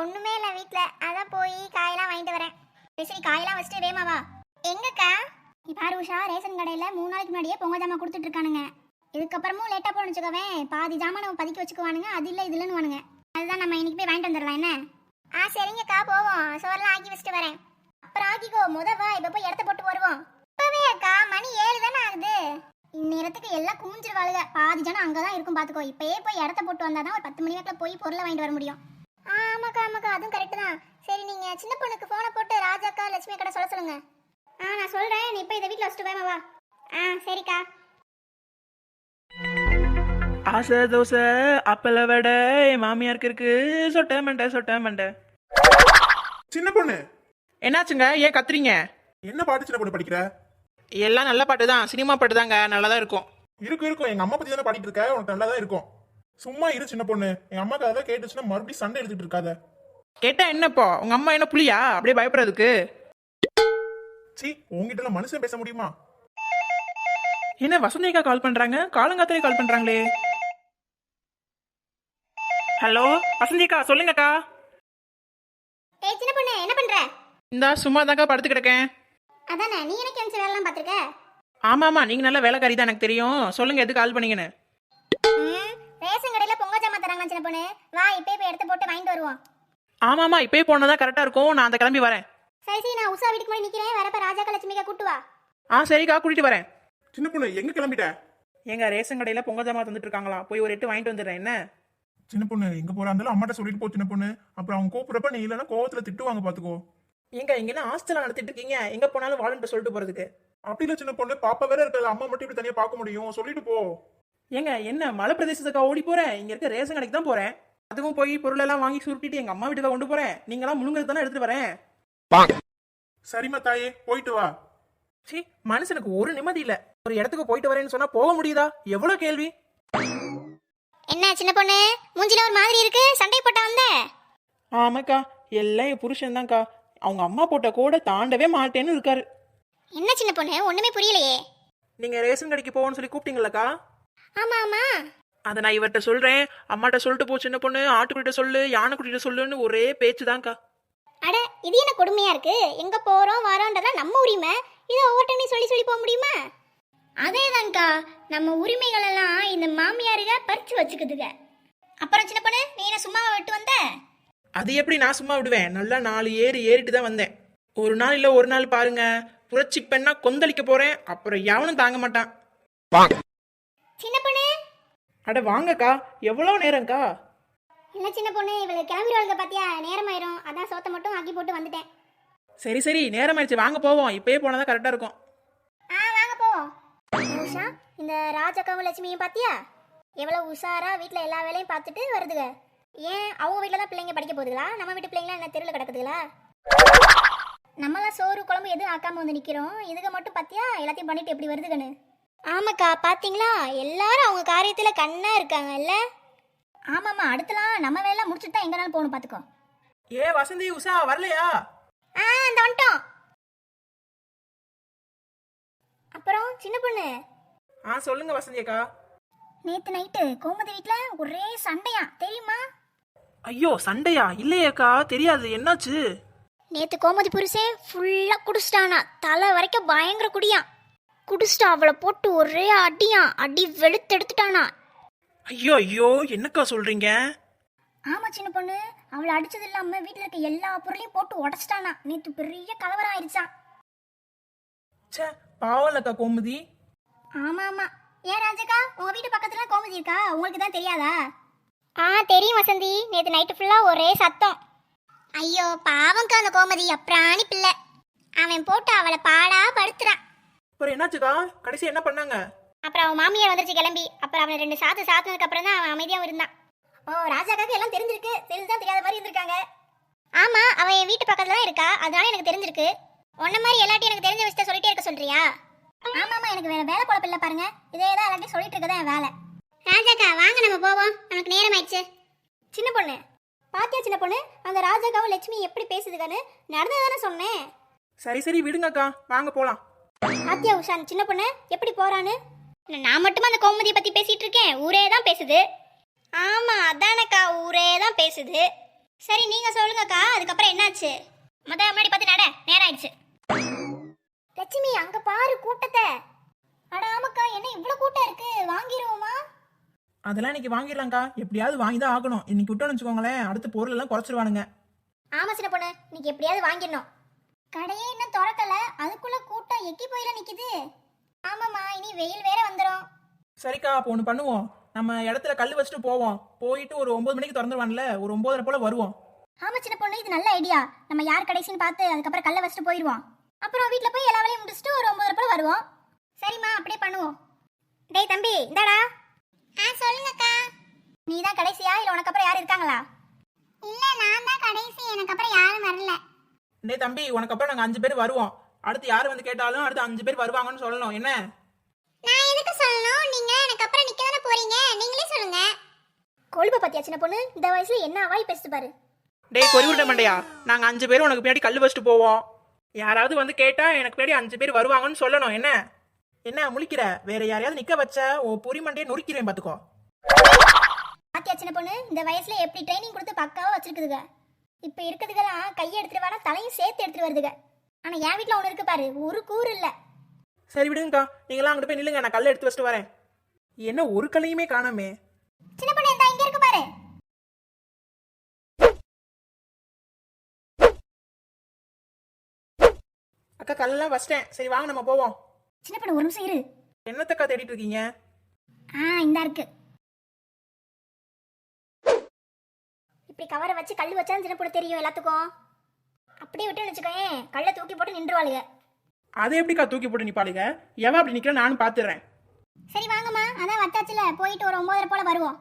ஒண்ணுமே இல்ல வீட்ல. அதான் போய் காயெல்லாம் வாங்கிட்டு வரேன். சரி காயெல்லாம் வச்சுட்டு வேமா வா. எங்கக்கா? பாரு உஷா, ரேஷன் கடையில 3 நாளைக்கு முன்னாடியே பொங்கல் ஜாமான் கொடுத்துட்டு இருக்கானுங்க. இதுக்கப்புறமும் லேட்டா போன்னு வச்சுக்கவே பாதி ஜாமான் நம்ம பதுக்கி வச்சுக்குவானுங்க. அது இல்ல இது இல்லைன்னு வானுங்க. அதுதான் நம்ம இன்னைக்கு போய் வாங்கிட்டு வந்துடலாம் என்ன? சரிங்கக்கா போவோம். சோறெல்லாம் ஆக்கி வச்சுட்டு வரேன். அப்புறம் ஆக்கிக்கோ வா, இப்ப போய் இடத்த போட்டு வருவோம். இப்பவே அக்கா மணி 7 தானே ஆகுது. இந்நேரத்துக்கு எல்லாம் குமிஞ்சிருவாளுங்க. பாதி ஜனம் அங்கதான் இருக்கும் பாத்துக்கோ. இப்பயே போய் இடத்த போட்டு வந்தாதான் ஒரு 10 மணி வாக்கில் போய் பொருளை வாங்கிட்டு வர முடியும். ஆமாக்கா அதுவும் கரெக்ட் தான். சரி நீங்க சின்ன பொண்ணுக்கு போனை போட்டு ராஜாக்கா லட்சுமி கடை சொல்ல சொல்லுங்க. நான் சொல்றேன். நீ இப்ப இதை வீட்டுல வச்சுட்டு போய் வா. சரிக்கா. ஆசை தோசை அப்பள வடை மாமியாருக்கு இருக்கு. சொட்ட மண்டை. சின்ன பொண்ணு என்னாச்சுங்க? ஏன் கத்துறீங்க? என்ன பாட்டு சின்ன பொண்ணு படிக்கிற? எல்லாம் நல்ல பாட்டு தான், சினிமா பாட்டு தாங்க, நல்லா தான் இருக்கும். இருக்கும் எங்க அம்மா பத்தி தானே பாடிட்டு இருக்க, உனக்கு நல்லா தான் இருக்கும். சும்மா இரு சின்ன பொண்ணு. எங்க அம்மாக்கு அதெல்லாம் கேட்டுச்சுன்னா மறுபடியும் சண்டை எடுத்துட்டு இருக்காத. கேட்டா என்னப்போ? உங்க அம்மா என்ன புளியா அப்படியே பயப்படுறதுக்கு? சி, உங்ககிட்ட எல்லாம் மனுஷன் பேச முடியுமா? என்ன வசந்திக்கா கால் பண்றாங்க? காலங்காத்தாலே கால் பண்றாங்களே. ஹலோ வசந்திக்கா, சொல்லுங்கக்கா. சின்ன பொண்ணு என்ன பண்ற? இந்தா சும்மா தாக்கா படுத்து கிடக்கேன். அதானே, நீ எனக்கு எந்த வேலைலாம் பாத்துருக்க? ஆமாமா, நீங்க நல்ல வேலைக்காரி தான், எனக்கு தெரியும். சொல்லுங்க எதுக்கு கால் பண்ணீங்கன்னு. ரேஷன் கடையில பொங்கல் ஜாமான் தராங்க சின்ன பொண்ணு. வா இப்பயே போய் எடுத்து போட்டு வாங்கிட்டு வருவோம். ஆமாமா, இப்பயே போனதான் கரெக்டா இருக்கும். நான் அந்த கிளம்பி வரேன். சரி நான் உஷா வீட்டுக்கு போய் நிக்கிறேன். வரப்ப ராஜாக்கா லட்சுமிக்கா கூட்டு வா. சரிக்கா, கூட்டிட்டு வரேன். சின்ன பொண்ணு எங்க கிளம்பிட்ட? எங்க ரேஷன் கடையில பொங்கல் ஜாமான் தந்துட்டு இருக்காங்களா, போய் ஒரு 8 வாங்கிட்டு வந்துடுறேன். என்ன சின்ன பொண்ணு, எங்க போறாந்தாலும் அம்மாட்ட சொல்லிட்டு போ சின்ன பொண்ணு. அப்புறம் அவங்க கூப்பிடுறப்ப நீ இல்லைன்னா கோவத்துல திட்டுவாங்க பாத்துக்கோ. எங்க இங்க என்ன ஹாஸ்டல் நடத்திட்டு இருக்கீங்க? எங்க போனாலும் வாலண்டியர் சொல்லிட்டு போறதுக்கு? அப்படி இல்ல சின்ன பொண்ணு, பாப்பா வேற இருக்காது. அம்மா மட்டும் இப்படி தனியா பார்க்க முடியும், சொல்லிட்டு போ. ஏங்க என்ன மலை பிரதேசத்துக்கா ஓடி போறேன்? இங்க இருக்க ரேஷன் கடைக்கு தான் போறேன். அதுவும் போய் பொருள் எல்லாம் வாங்கி சுருட்டிட்டு எங்க அம்மா வீட்டுக்கு கொண்டு போறேன். நீங்களாம் முழுங்கிறது தானே எடுத்துட்டு வரேன். சரிம்மா தாயே, போயிட்டு வா. சி, மனுஷனுக்கு ஒரு நிம்மதி இல்ல. ஒரு இடத்துக்கு போயிட்டு வரேன்னு சொன்னா போக முடியுதா? எவ்வளவு கேள்வி. என்ன சின்ன பொண்ணு, மூஞ்சில ஒரு மாதிரி இருக்கு, சண்டை போட்டா வந்த? ஆமாக்கா, எல்லாம் என் புருஷன் தான்க்கா. அவங்க அம்மா போட்ட கூட தாண்டவே மாட்டேன்னு இருக்காரு. என்ன சின்ன பொண்ணு, ஒண்ணுமே புரியலையே. நீங்க ரேஷன் கடைக்கு போவோன்னு சொல்லி கூப்பிட்டீங்களக்கா? ஆமா அதை நான் இவர்கிட்ட சொல்றேன். அம்மாட்ட சொல்லிட்டு போ சின்ன பொண்ணு, ஆட்டுக்குட்டிட்ட சொல்லு, யானைக்குட்டிட்ட சொல்லுன்னு ஒரே பேச்சு தான்க்கா. அட இது என்ன கொடுமையா இருக்கு? எங்க போறோம் வரோன்றதான் நம்ம உரிமை. இதை ஒவ்வொருத்தனையும் சொல்லி போக முடியுமா? அதேதான்க்கா, நம்ம உரிமைகள் எல்லாம் இந்த மாமியாருக பறிச்சு வச்சுக்குதுங்க. அப்புறம் சின்ன பொண்ணு, நீ என்ன சும்மாவை விட்டு வந்த? அது எப்படி நான் சும்மா விடுவேன்? நல்லா 4 ஏறிட்டு தான் வந்தேன். ஒரு நாள் இல்ல ஒரு நாள் பாருங்க, புரட்சி பெண்ணா கொந்தளிக்க போறேன். அப்புறம் எவனும் தாங்க மாட்டான். சின்ன பொண்ணு, அட வாங்கக்கா. எவ்வளவு நேரம்க்கா? என்ன சின்ன பொண்ணு, இவளுக்கு கிளம்பிடுவாங்க பாத்தியா, நேரமாயிரும். அதான் சோத்தை மட்டும் ஆக்கி போட்டு வந்துட்டேன். சரி நேரம் ஆயிடுச்சு, வாங்க போவோம். இப்பயே போனதான் கரெக்டா இருக்கும். வாங்க போவோம். உஷா, இந்த ராஜாக்காவும் லட்சுமியும் பாத்தியா எவ்வளவு உஷாரா வீட்டுல எல்லா வேலையும் பார்த்துட்டு வருதுங்க. ஏன் அவங்க வீட்டுல தான் பிள்ளைங்க படிக்க போகுதுங்களா? நம்ம வீட்டு பிள்ளைங்களா என்ன தெருவில் கிடக்குதுங்களா? நம்மளாம் சோறு குழம்பு எதுவும் ஆக்காம வந்து நிக்கிறோம். இதுக்கு மட்டும் பாத்தியா எல்லாத்தையும் பண்ணிட்டு எப்படி வருதுங்கன்னு. ஆமாக்கா, பாத்தீங்களா, எல்லாரும் அவங்க காரியத்துல கண்ணா இருக்காங்க இல்ல? ஆமாமா, அடுத்தலாம் நம்ம வேலை முடிச்சுட்டு தான் எங்கனாலும் போகணும் பாத்துக்கோ. வசந்தி உஷா வரலையா? இந்த வந்துட்டோம். அப்புறம் சின்ன பொண்ணு, சொல்லுங்க வசந்தி அக்கா. நேத்து நைட்டு கோமதி வீட்டுல ஒரே சண்டையா, தெரியுமா? ஐயோ சண்டையா? இல்லையேக்கா, தெரியாது. என்னாச்சு? நேத்து கோமதி புருஷே ஃபுல்லா குடிச்சிட்டானா, தலை வரைக்கும் பயங்கர குடியான். குடிச்சிட்டு அவளை போட்டு ஒரே அடி வெளுத்து எடுத்துட்டானா. ஐயோ என்னக்கா சொல்றீங்க? ஆமா சின்ன பொண்ணு, அவளை அடிச்சது இல்லாம வீட்டுல இருக்க எல்லா பொருளையும் போட்டு உடைச்சிட்டானா. நேத்து பெரிய கலவரம் ஆயிடுச்சான். பாவலக்கா கோமதி. ஆமா. ஏன் ராஜக்கா, உங்க வீட்டு பக்கத்துல கோமதி இருக்கா? உங்களுக்கு தான் தெரியாதா? தெரியும் வசந்தி. நேத்து நைட்டு ஃபுல்லா ஒரே சத்தம். ஐயோ பாவம்க்கா, அந்த கோமதி அப்ராணி பிள்ளை. அவன் போட்டு அவளை பாடா படுத்துறான். அப்புறம் என்னாச்சுக்கா? கடைசி என்ன பண்ணாங்க? அப்புறம் அவன் மாமியார் வந்துருச்சு கிளம்பி. அப்புறம் அவனை 2 சாத்துனதுக்கு அப்புறம் தான் அவன் அமைதியாவும் இருந்தான். ராஜாக்காக்கு எல்லாம் தெரிஞ்சிருக்கு. தெரிஞ்சுதான் தெரியாத மாதிரி இருந்திருக்காங்க. ஆமா, அவன் என் வீட்டு பக்கத்துல தான் இருக்கா, அதனால எனக்கு தெரிஞ்சிருக்கு. உன்ன மாதிரி எல்லாத்தையும் எனக்கு தெரிஞ்ச விஷயத்த சொல்லிட்டே இருக்க சொல்றியா? ஆமாமா, எனக்கு வேற வேலை பொழப்பு இல்ல பாருங்க. இதே தான் எல்லாத்தையும் சொல்லிட்டு இருக்கதான் என் வேலை. ராஜாக்கா வாங்க நம்ம போவோம், நமக்கு நேரம் ஆயிடுச்சு. சின்ன பொண்ணு பாத்தியா சின்ன பொண்ணு, அந்த ராஜாக்காவும் லட்சுமி எப்படி பேசுதுக்கான்னு நடந்ததானே சொன்னேன். சரி விடுங்கக்கா, வாங்க போலாம். பாத்தியா உஷா, சின்ன பொண்ணு எப்படி போறான்னு? நான் மட்டுமா அந்த கோமதியை பத்தி பேசிட்டு இருக்கேன்? ஊரே தான் பேசுது. ஆமா அதானக்கா, ஊரே தான் பேசுது. சரி நீங்க சொல்லுங்கக்கா, அதுக்கப்புறம் என்னாச்சு? முன்னாடி பார்த்து நட, நேரம் ஆயிடுச்சு. லட்சுமி அங்க பாரு கூட்டத்தை. அட ஆமாக்கா, என்ன இவ்வளவு கூட்டம் இருக்கு, வாங்கிருவோமா? அதெல்லாம் இன்னைக்கு வாங்கிடலாம்க்கா, எப்படியாவது வாங்கி தான் ஆகணும். இன்னைக்கு விட்டோம்னு வச்சுக்கோங்களேன், அடுத்த பொருள் எல்லாம் குறைச்சிருவானுங்க. ஆமா சின்ன பொண்ணு, இன்னைக்கு எப்படியாவது வாங்கிடணும். கடையே இன்னும் திறக்கல, அதுக்குள்ள கூட்டம் எக்கி போயில நிக்குது. ஆமாமா, இனி வெயில் வேற வந்துடும். சரிக்கா, அப்போ ஒன்று பண்ணுவோம். நம்ம இடத்துல கல் வச்சுட்டு போவோம். போயிட்டு ஒரு 9 மணிக்கு திறந்துருவான்ல, ஒரு 9:30 போல வருவோம். ஆமா சின்ன பொண்ணு, இது நல்ல ஐடியா. நம்ம யார் கடைசின்னு பார்த்து அதுக்கப்புறம் கல்ல வச்சுட்டு போயிடுவோம். அப்புறம் வீட்ல போய் எல்லா வேலையும் முடிச்சுட்டு ஒரு 9:30 போல வருவோம். சரிம்மா, அப்படியே பண்ணுவோம். டேய் தம்பி, இந்தாடா. சொல்லுங்கக்கா. நீ தான் கடைசியா, இல்ல உனக்கு அப்புறம் யாரும் இருக்காங்களா? இல்ல, நான் தான் கடைசி, எனக்கு அப்புறம் யாரும் வரல. டேய் தம்பி, உனக்கு அப்புறம் நாங்கள் 5 பேர் வருவோம். அடுத்து யார் வந்து கேட்டாலும் அடுத்து 5 பேர் வருவாங்கன்னு சொல்லணும். என்ன? நான் எதுக்கு சொல்லணும்? நீங்க எனக்கு அப்புறம் நிக்க தானே போறீங்க, நீங்களே சொல்லுங்க. கொழுப்ப பத்தியா சின்ன பொண்ணு, இந்த வயசுல என்ன வாய் பேசிட்டு பாரு. டேய் கொறிவிட்ட மண்டையா, நாங்கள் 5 பேர் உனக்கு பின்னாடி கல் வச்சுட்டு போவோம். யாராவது வந்து கேட்டா எனக்கு பின்னாடி 5 பேர் வருவாங்கன்னு சொல்லணும். என்ன என்ன முழிக்கிற? வேற யாரையாவது நிக்க வச்ச ஓ பொறி மண்டையை நொறுக்கிறேன் பாத்துக்கோ. பாத்தியா சின்ன பொண்ணு, இந்த வயசுல எப்படி ட்ரைனிங் கொடுத்து பக்காவா வச்சிருக்குதுங்க. இப்ப இருக்குதுகெல்லாம் கையை எடுத்துட்டு வாடா, தலையும் சேர்த்து எடுத்துட்டு வருதுங்க. ஆனா என் வீட்டுல ஒண்ணு இருக்கு பாரு, ஒரு கூறு இல்ல. சரி விடுங்கக்கா, நீங்களாம் அங்கிட்டு போய் நில்லுங்க, நான் கல்லை எடுத்து வச்சுட்டு வரேன். என்ன ஒரு கல்லையுமே காணாமே. சின்ன பொண்ணு, இந்த இங்க இருக்கு பாரு. அக்கா கல்லெல்லாம் வச்சிட்டேன். சரி வாங்க நம்ம போவோம். சின்ன பொண்ணு ஒரு நிமிஷம் இரு. என்னத்தக்கா தேடிட்டு இருக்கீங்க? இந்த இருக்கு. இப்படி கவரை வச்சு கல் வச்சா சின்ன பொண்ணு தெரியும் எல்லாத்துக்கும். அப்படியே விட்டு வச்சுக்கோயேன், கல்லை தூக்கி போட்டு நின்றுவாளுங்க. அதை எப்படிக்கா தூக்கி போட்டு நிப்பாளுங்க? எவன் அப்படி நிக்கிற நானும் பாத்துறேன். சரி வாங்கம்மா, அதான் வச்சாச்சுல, போயிட்டு ஒரு 9:30 போல வருவோம்.